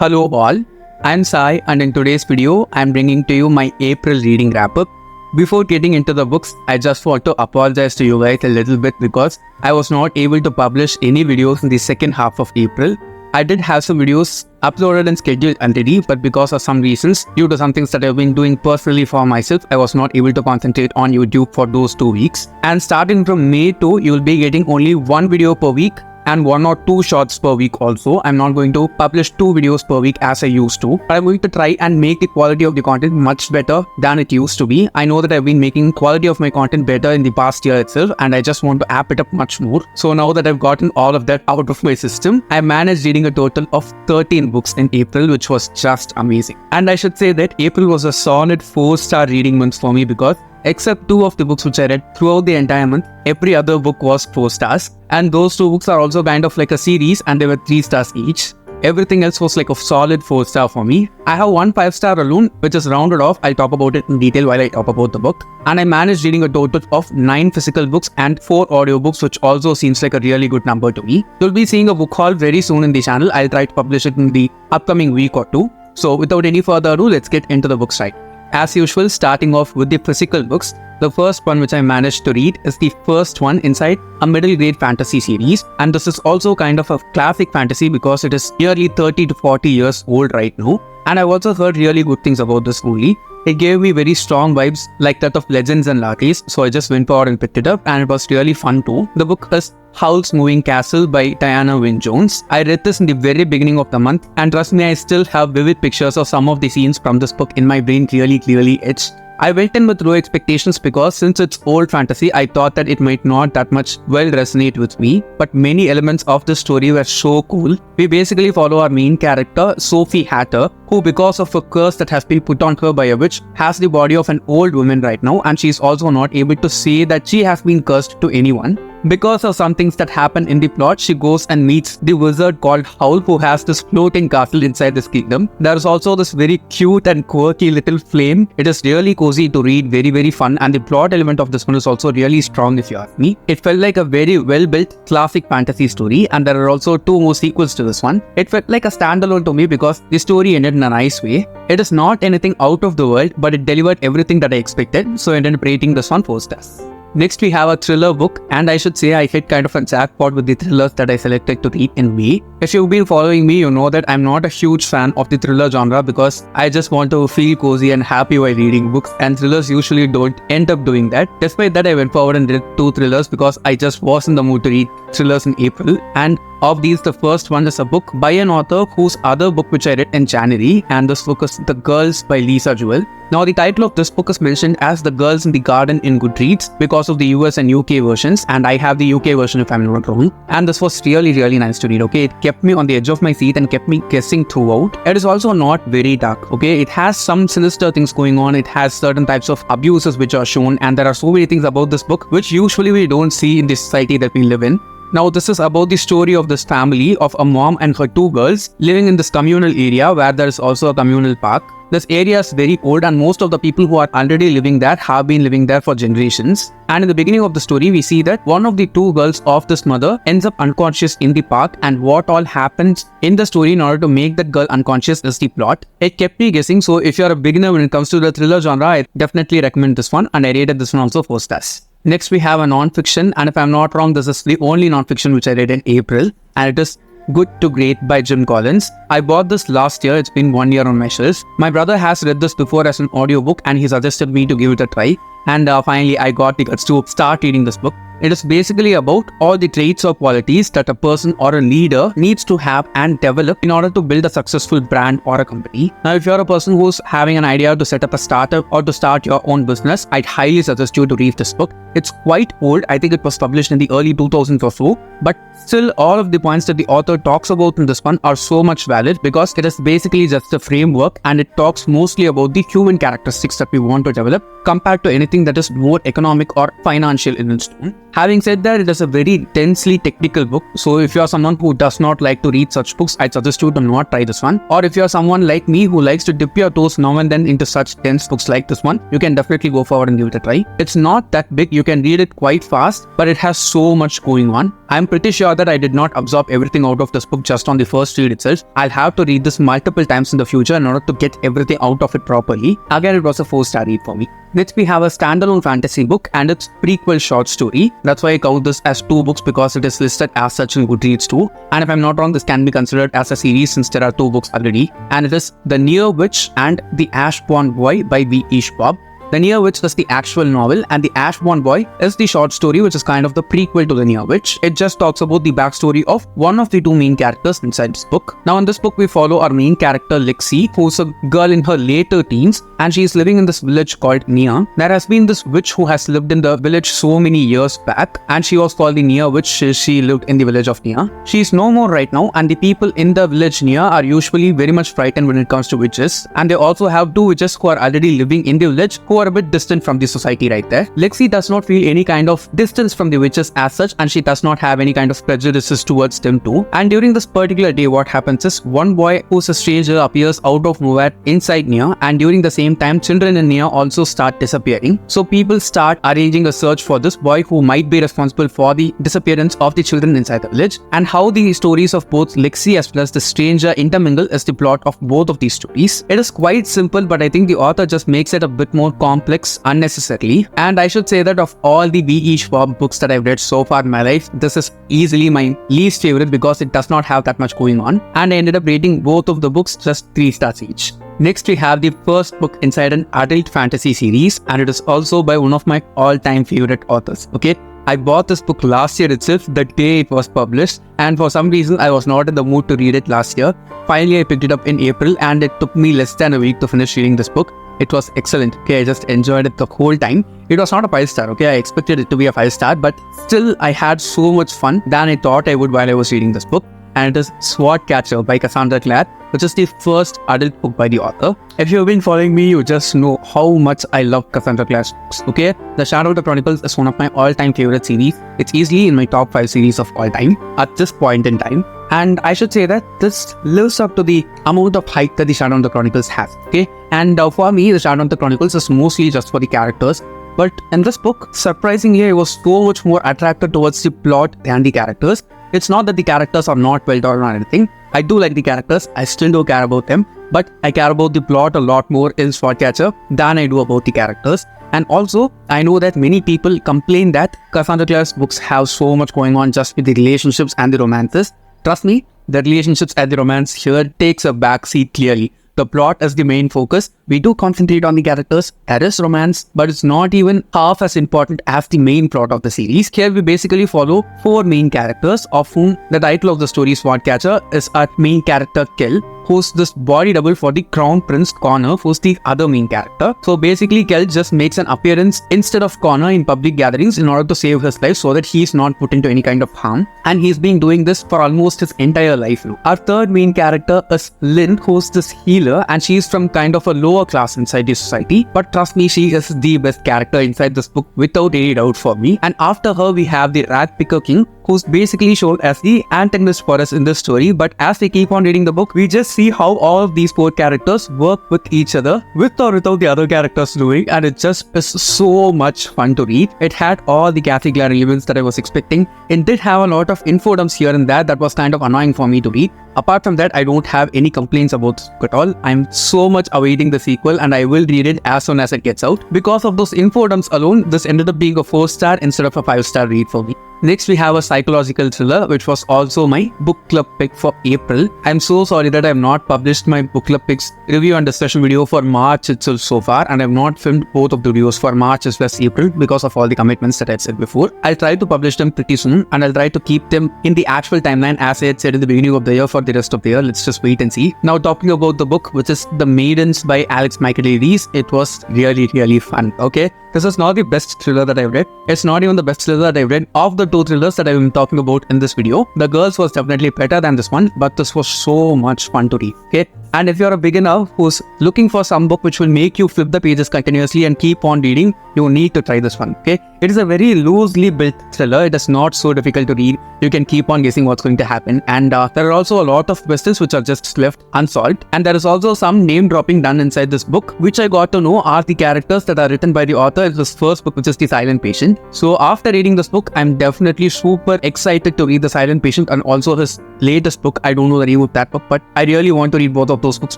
Hello all, I'm Sai and in today's video, I'm bringing to you my April reading wrap-up. Before getting into the books, I just want to apologize to you guys a little bit because I was not able to publish any videos in the second half of April. I did have some videos uploaded and scheduled already, but because of some reasons, due to some things that I've been doing personally for myself, I was not able to concentrate on YouTube for those 2 weeks. And starting from May 2, you'll be getting only one video per week and 1 or 2 shorts per week also. I'm not going to publish 2 videos per week as I used to, but I'm going to try and make the quality of the content much better than it used to be. I know that I've been making quality of my content better in the past year itself, and I just want to amp it up much more. So now that I've gotten all of that out of my system, I managed reading a total of 13 books in April, which was just amazing. And I should say that April was a solid 4-star reading month for me because except 2 of the books which I read throughout the entire month, every other book was 4 stars. And those 2 books are also kind of like a series and they were 3 stars each. Everything else was like a solid 4-star for me. I have 1 5-star alone which is rounded off. I'll talk about it in detail while I talk about the book. And I managed reading a total of 9 physical books and 4 audiobooks, which also seems like a really good number to me. You'll be seeing a book haul very soon in the channel. I'll try to publish it in the upcoming week or 2. So without any further ado, let's get into the books right. As usual, starting off with the physical books, the first one which I managed to read is the first one inside a middle grade fantasy series, and this is also kind of a classic fantasy because it is nearly 30 to 40 years old right now, and I've also heard really good things about this movie. It gave me very strong vibes like that of Legends and Lattes, so I just went forward and picked it up, and it was really fun too. The book is Howl's Moving Castle by Wynn Jones. I read this in the very beginning of the month, and trust me, I still have vivid pictures of some of the scenes from this book in my brain clearly etched. I went in with low expectations because since it's old fantasy, I thought that it might not that much well resonate with me, but many elements of the story were so cool. We basically follow our main character, Sophie Hatter, who because of a curse that has been put on her by a witch, has the body of an old woman right now, and she's also not able to say that she has been cursed to anyone. Because of some things that happen in the plot, she goes and meets the wizard called Howl, who has this floating castle inside this kingdom. There is also this very cute and quirky little flame. It is really cozy to read, very fun, and the plot element of this one is also really strong if you ask me. It felt like a very well built classic fantasy story, and there are also 2 more sequels to this one. It felt like a standalone to me because the story ended in a nice way. It is not anything out of the world, but it delivered everything that I expected, so I ended up rating this one 4 stars. Next we have a thriller book, and I should say I hit kind of a jackpot with the thrillers that I selected to read in May. If you've been following me, you know that I'm not a huge fan of the thriller genre because I just want to feel cozy and happy while reading books, and thrillers usually don't end up doing that. Despite that, I went forward and read 2 thrillers because I just was in the mood to read thrillers in April, and of these, the first one is a book by an author whose other book which I read in January, and this book is The Girls by Jewell. Now the title of this book is mentioned as The Girls in the Garden in Goodreads because of the US and UK versions, and I have the UK version if I'm not wrong, and this was really nice to read, okay? It kept me on the edge of my seat and kept me guessing throughout. It is also not very dark, okay? It has some sinister things going on, it has certain types of abuses which are shown, and there are so many things about this book which usually we don't see in the society that we live in. Now this is about the story of this family of a mom and her 2 girls living in this communal area where there is also a communal park. This area is very old, and most of the people who are already living there have been living there for generations. And in the beginning of the story, we see that one of the 2 girls of this mother ends up unconscious in the park, and what all happens in the story in order to make that girl unconscious is the plot. It kept me guessing, so if you're a beginner when it comes to the thriller genre, I definitely recommend this one, and I rated this one also 4 stars. Next we have a non-fiction, and if I'm not wrong, this is the only non-fiction which I read in April, and it is Good to Great by Jim Collins. I bought this last year, it's been 1 year on my shelf. My brother has read this before as an audiobook and he suggested me to give it a try, and finally I got the guts to start reading this book. It is basically about all the traits or qualities that a person or a leader needs to have and develop in order to build a successful brand or a company. Now, if you're a person who's having an idea to set up a startup or to start your own business, I'd highly suggest you to read this book. It's quite old. I think it was published in the early 2000s or so, but still all of the points that the author talks about in this one are so much valid because it is basically just a framework, and it talks mostly about the human characteristics that we want to develop compared to anything that is more economic or financial in its tone. Having said that, it is a very densely technical book. So if you are someone who does not like to read such books, I suggest you to not try this one. Or if you are someone like me who likes to dip your toes now and then into such dense books like this one, you can definitely go forward and give it a try. It's not that big, you can read it quite fast, but it has so much going on. I'm pretty sure that I did not absorb everything out of this book just on the first read itself. I'll have to read this multiple times in the future in order to get everything out of it properly. Again, it was a 4-star read for me. Next, we have a standalone fantasy book and its prequel short story. That's why I count this as 2 books because it is listed as such in Goodreads too. And if I'm not wrong, this can be considered as a series since there are 2 books already. And it is The Near Witch and The Ashborn Boy by Schwab. The Near Witch is the actual novel and The Ashborn Boy is the short story, which is kind of the prequel to The Near Witch. It just talks about the backstory of one of the 2 main characters inside this book. Now in this book, we follow our main character Lexi, who's a girl in her later teens, and she is living in this village called Nia. There has been this witch who has lived in the village so many years back, and she was called the Near Witch. She lived in the village of Nia. She is no more right now, and the people in the village Nia are usually very much frightened when it comes to witches. And they also have 2 witches who are already living in the village who are a bit distant from the society right there. Lexi does not feel any kind of distance from the witches as such, and she does not have any kind of prejudices towards them too. And during this particular day, what happens is one boy who's a stranger appears out of nowhere inside Nia, and during the same time, children in Nia also start disappearing. So people start arranging a search for this boy who might be responsible for the disappearance of the children inside the village. And how the stories of both Lexi as well as the stranger intermingle is the plot of both of these stories. It is quite simple, but I think the author just makes it a bit more complex unnecessarily. And I should say that of all the Schwab books that I've read so far in my life, this is easily my least favorite because it does not have that much going on. And I ended up rating both of the books just 3 stars each. Next, we have the first book inside an adult fantasy series, and it is also by one of my all-time favorite authors. Okay, I bought this book last year itself, the day it was published, and for some reason I was not in the mood to read it last year. Finally, I picked it up in April, and it took me less than a week to finish reading this book. It was excellent. Okay, I just enjoyed it the whole time. It was not a 5-star. Okay, I expected it to be a 5-star, but still I had so much fun than I thought I would while I was reading this book. And it is Sword Catcher by Cassandra Clare, which is the first adult book by the author. If you've been following me, you just know how much I love Cassandra Clare's books. Okay, The Shadow of the Chronicles is one of my all-time favorite series. It's easily in my top 5 series of all time at this point in time. And I should say that this lives up to the amount of hype that The Shadow of the Chronicles has. Okay, and for me, The Shadow of the Chronicles is mostly just for the characters. But in this book, surprisingly, I was so much more attracted towards the plot than the characters. It's not that the characters are not well done or anything. I do like the characters, I still do care about them, but I care about the plot a lot more in Swordcatcher than I do about the characters. And also, I know that many people complain that Cassandra Clare's books have so much going on just with the relationships and the romances. Trust me, the relationships and the romance here takes a backseat clearly. The plot is the main focus. We do concentrate on the characters. There is romance, but it's not even half as important as the main plot of the series. Here we basically follow 4 main characters, of whom the title of the story, Swordcatcher, is our main character Kel, who's this body double for the Crown Prince Connor, who's the other main character. So basically, Kel just makes an appearance instead of Connor in public gatherings in order to save his life so that he's not put into any kind of harm. And he's been doing this for almost his entire life. Our third main character is Lynn, who's this healer, and she's from kind of a lower class inside the society. But trust me, she is the best character inside this book without any doubt for me. And after her, we have the Rat Picker King, who's basically shown as the antagonist for us in this story. But as we keep on reading the book, we just see how all of these 4 characters work with each other, with or without the other characters doing, and it just is so much fun to read. It had all the Cathy Clare elements that I was expecting. It did have a lot of infodumps here and there that was kind of annoying for me to read. Apart from that, I don't have any complaints about this book at all. I'm so much awaiting the sequel, and I will read it as soon as it gets out. Because of those infodumps alone, this ended up being a 4-star instead of a 5-star read for me. Next, we have a psychological thriller, which was also my book club pick for April. I'm so sorry that I have not published my book club picks review and discussion video for March itself so far, and I have not filmed both of the videos for March as well as April because of all the commitments that I've said before. I'll try to publish them pretty soon, and I'll try to keep them in the actual timeline as I had said in the beginning of the year for the rest of the year. Let's just wait and see. Now, talking about the book, which is The Maidens by Michaelides, it was really fun. Okay, this is not the best thriller that I've read. It's not even the best thriller that I've read of the 2 thrillers that I've been talking about in this video. The Girls was definitely better than this one, but this was so much fun to read. Okay, And if you're a beginner who's looking for some book which will make you flip the pages continuously and keep on reading, you need to try this one, okay? It is a very loosely built thriller. It is not so difficult to read. You can keep on guessing what's going to happen. And there are also a lot of questions which are just left unsolved. And there is also some name dropping done inside this book, which I got to know are the characters that are written by the author in his first book, which is The Silent Patient. So after reading this book, I'm definitely super excited to read The Silent Patient and also his latest book. I don't know the name of that book, but I really want to read both of those books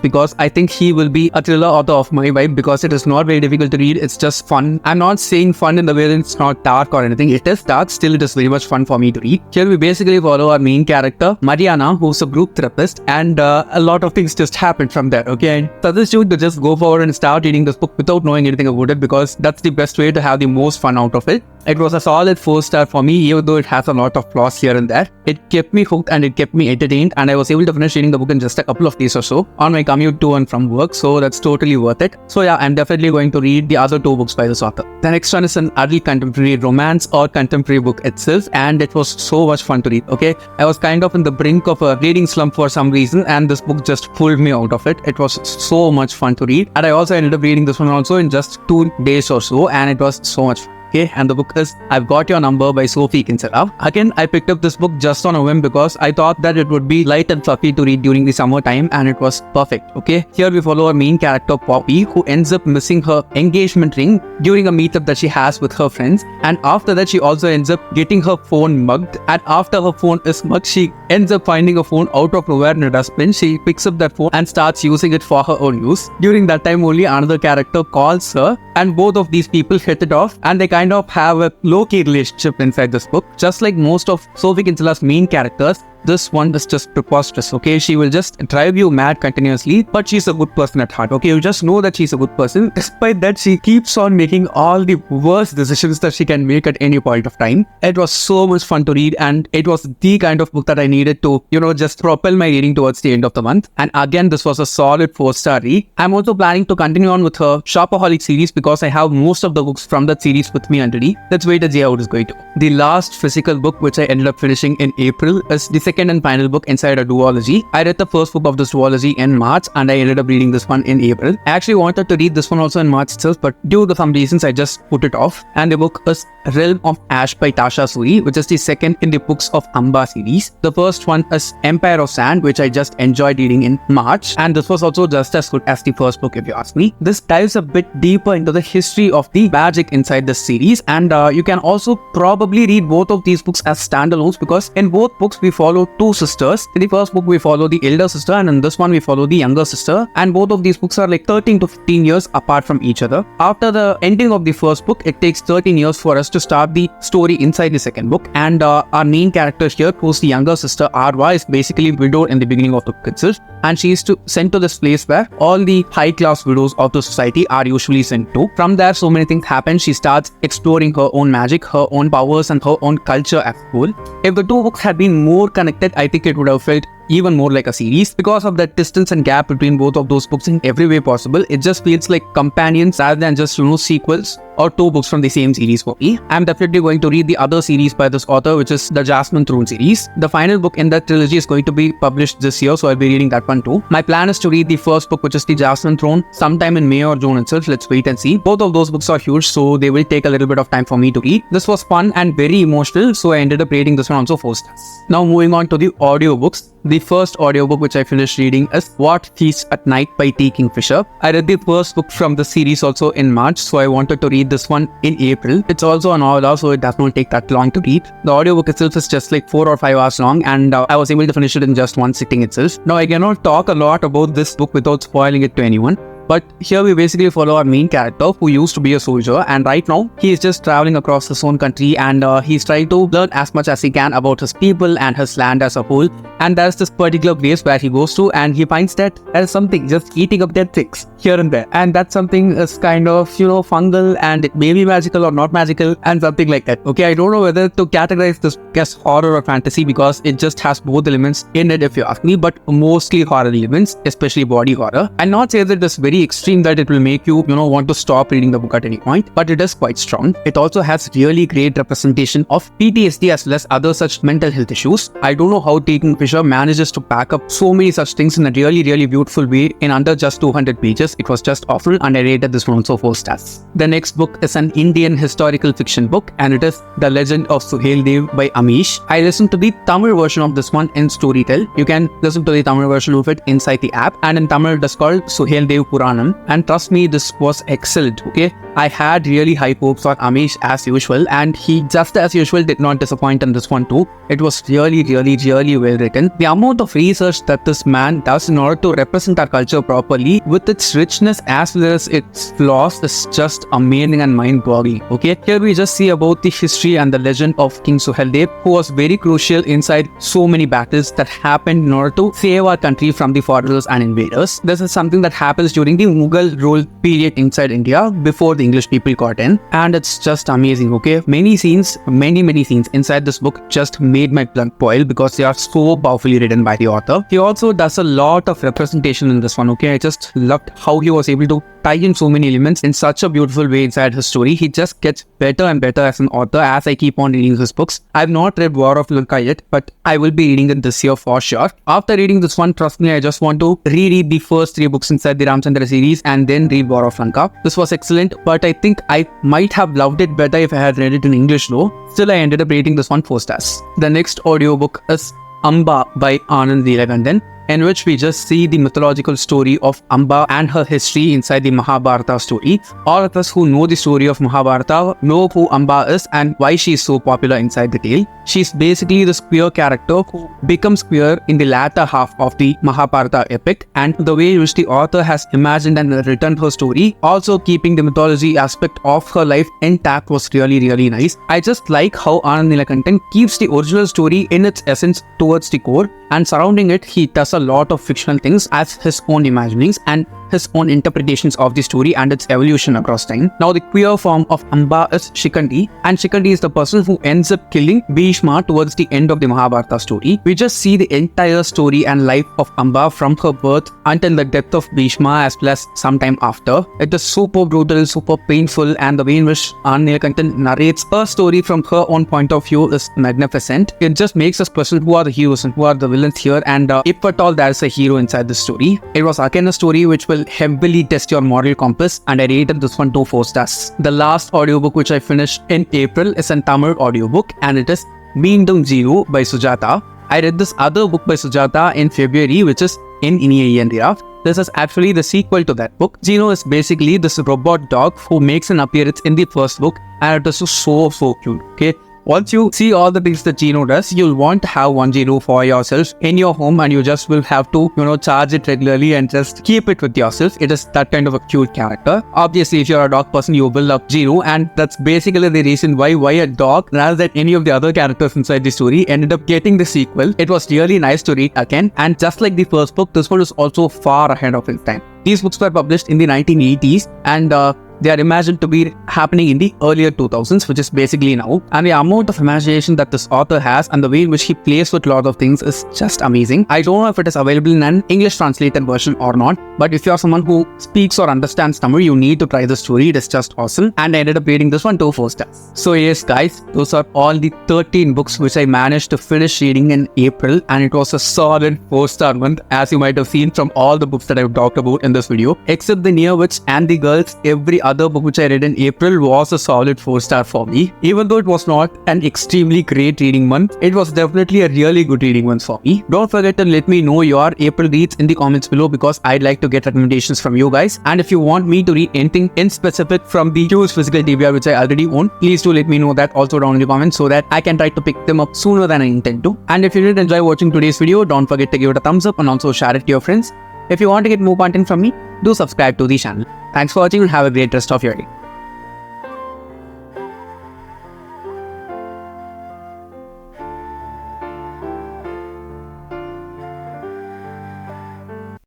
because I think he will be a thriller author of my vibe because it is not very difficult to read. It's just fun. I'm not saying fun in the way that it's not dark or anything. It is dark, still it is very much fun for me to read. Here we basically follow our main character, Mariana, who's a group therapist, and a lot of things just happened from there, okay? And suggest you to just go forward and start reading this book without knowing anything about it because that's the best way to have the most fun out of it. It was a solid 4-star for me, even though it has a lot of flaws here and there. It kept me hooked and it kept me entertained, and I was able to finish reading the book in just a couple of days or so on my commute to and from work, so that's totally worth it. So yeah, I'm definitely going to read the other 2 books by this author. The next one is an adult contemporary romance or contemporary book itself, and it was so much fun to read, okay? I was kind of in the brink of a reading slump for some reason, and this book just pulled me out of it. It was so much fun to read, and I also ended up reading this one also in just 2 days or so, and it was so much fun. Okay, and the book is I've Got Your Number by Sophie Kinsella. Again, I picked up this book just on a whim because I thought that it would be light and fluffy to read during the summertime, and it was perfect. Okay, here we follow our main character Poppy, who ends up missing her engagement ring during a meetup that she has with her friends, and after that she also ends up getting her phone mugged, and after her phone is mugged, she ends up finding a phone out of nowhere in a dustbin. She picks up that phone and starts using it for her own use. During that time only another character calls her, and both of these people hit it off, and they kind of have a low-key relationship inside this book. Just like most of Sophie Kinsella's main characters, this one is just preposterous, okay? She will just drive you mad continuously, but she's a good person at heart, okay? You just know that she's a good person. Despite that, she keeps on making all the worst decisions that she can make at any point of time. It was so much fun to read, and it was the kind of book that I needed to, just propel my reading towards the end of the month. And again, this was a solid 4-star read. I'm also planning to continue on with her Shopaholic series because I have most of the books from that series with me already. Let's wait and see how it is going to go. The last physical book which I ended up finishing in April is the second and final book inside a duology. I read the first book of this duology in March, and I ended up reading this one in April. I actually wanted to read this one also in March itself, but due to some reasons I just put it off. And the book is Realm of Ash by Tasha Suri, which is the second in the Books of Amba series. The first one is Empire of Sand, which I just enjoyed reading in March, and this was also just as good as the first book if you ask me. This dives a bit deeper into the history of the magic inside this series, and you can also probably read both of these books as standalones because in both books we follow 2 sisters. In the first book we follow the elder sister, and in this one we follow the younger sister, and both of these books are like 13 to 15 years apart from each other. After the ending of the first book, it takes 13 years for us to start the story inside the second book, and our main character here, who's the younger sister Arwa, is basically widowed in the beginning of the book itself, and she is sent to this place where all the high class widows of the society are usually sent to. From there, so many things happen. She starts exploring her own magic, her own powers, and her own culture as a whole. If the 2 books had been more connected, I think it would have felt even more like a series. Because of that distance and gap between both of those books in every way possible, it just feels like companions rather than just sequels or 2 books from the same series for me. I'm definitely going to read the other series by this author, which is the Jasmine Throne series. The final book in that trilogy is going to be published this year, so I'll be reading that one too. My plan is to read the first book, which is the Jasmine Throne, sometime in May or June itself. Let's wait and see. Both of those books are huge, so they will take a little bit of time for me to read. This was fun and very emotional, so I ended up rating this one also 4 stars. Now moving on to the audiobooks. The first audiobook which I finished reading is What Feasts at Night by Kingfisher. I read the first book from the series also in March, so I wanted to read this one in April. It's also an novel, so it does not take that long to read. The audiobook itself is just like 4 or 5 hours long, and I was able to finish it in just one sitting itself. Now I cannot talk a lot about this book without spoiling it to anyone. But here we basically follow our main character who used to be a soldier, and right now he is just traveling across his own country, and he's trying to learn as much as he can about his people and his land as a whole. And there's this particular place where he goes to, and he finds that there's something just eating up their things here and there, and that something is kind of fungal, and it may be magical or not magical and something like that. Okay, I don't know whether to categorize this as horror or fantasy because it just has both elements in it if you ask me, but mostly horror elements, especially body horror. I'll not say that it's very very extreme that it will make you, want to stop reading the book at any point, but it is quite strong. It also has really great representation of PTSD as well as other such mental health issues. I don't know how Kingfisher manages to pack up so many such things in a really, really beautiful way in under just 200 pages. It was just awful, and I rated this one also 4 stars. The next book is an Indian historical fiction book, and it is The Legend of Suheldev by Amish. I listened to the Tamil version of this one in Storytel. You can listen to the Tamil version of it inside the app, and in Tamil it is called Suheldev Puranam, and trust me, this was excellent. Okay, I had really high hopes for Amish as usual, and he just as usual did not disappoint in this one too. It was really, really, really well written. The amount of research that this man does in order to represent our culture properly with its richness as well as its flaws is just amazing and mind-boggling. Okay, here we just see about the history and the legend of King Suheldev, who was very crucial inside so many battles that happened in order to save our country from the foreigners and invaders. This is something that happens during the Mughal rule period inside India before the English people got in, and it's just amazing. Okay, many scenes inside this book just made my blood boil because they are so powerfully written by the author. He also does a lot of representation in this one. Okay, I just loved how he was able to tie in so many elements in such a beautiful way inside his story. He just gets better and better as an author as I keep on reading his books. I've not read War of Lanka yet, but I will be reading it this year for sure. After reading this one, trust me, I just want to reread the first 3 books inside the Ramchandra series and then read War of Lanka. This was excellent, but I think I might have loved it better if I had read it in English though. Still, I ended up rating this one 4 stars. The next audiobook is Amba by Anand Neelakantan, in which we just see the mythological story of Amba and her history inside the Mahabharata story. All of us who know the story of Mahabharata know who Amba is and why she is so popular inside the tale. She's basically this queer character who becomes queer in the latter half of the Mahabharata epic, and the way in which the author has imagined and written her story, also keeping the mythology aspect of her life intact, was really, really nice. I just like how Anand Neelakantan keeps the original story in its essence towards the core, and surrounding it he does a lot of fictional things as his own imaginings and his own interpretations of the story and its evolution across time. Now the queer form of Amba is Shikhandi, and Shikhandi is the person who ends up killing Bhishma towards the end of the Mahabharata story. We just see the entire story and life of Amba from her birth until the death of Bhishma as well as sometime after. It is super brutal, super painful, and the way in which Anand Neelakantan narrates her story from her own point of view is magnificent. It just makes us question who are the heroes and who are the villains here, and if at all there is a hero inside the story. It was again a story which will heavily test your moral compass, and I rated this one to 4 stars. The last audiobook which I finished in April is a Tamil audiobook, and it is Meendum Jeeno by Sujatha. I read this other book by Sujatha in February, which is In India. This is actually the sequel to that book. Jeeno is basically this robot dog who makes an appearance in the first book, and it is so cute. Okay, once you see all the things that Jeeno does, you'll want to have one Jeeno for yourself in your home, and you just will have to, charge it regularly and just keep it with yourself. It is that kind of a cute character. Obviously, if you're a dog person, you will love Jeeno, and that's basically the reason why a dog, rather than any of the other characters inside the story, ended up getting the sequel. It was really nice to read again, and just like the first book, this one is also far ahead of its time. These books were published in the 1980s, and they are imagined to be happening in the earlier 2000s, which is basically now. And the amount of imagination that this author has and the way in which he plays with a lot of things is just amazing. I don't know if it is available in an English translated version or not, but if you are someone who speaks or understands Tamil, you need to try the story. It is just awesome, and I ended up reading this one to 4 stars. So yes guys, those are all the 13 books which I managed to finish reading in April, and it was a solid 4-star month, as you might have seen from all the books that I've talked about in this video. Except the Near Witch and the Girls, every other book which I read in April was a solid 4-star for me. Even though it was not an extremely great reading month, it was definitely a really good reading month for me. Don't forget to let me know your April reads in the comments below, because I'd like to get recommendations from you guys. And if you want me to read anything in specific from the huge physical TBR which I already own, please do let me know that also down in the comments, so that I can try to pick them up sooner than I intend to. And if you did enjoy watching today's video, don't forget to give it a thumbs up and also share it to your friends. If you want to get more content from me, do subscribe to the channel. Thanks for watching and have a great rest of your day.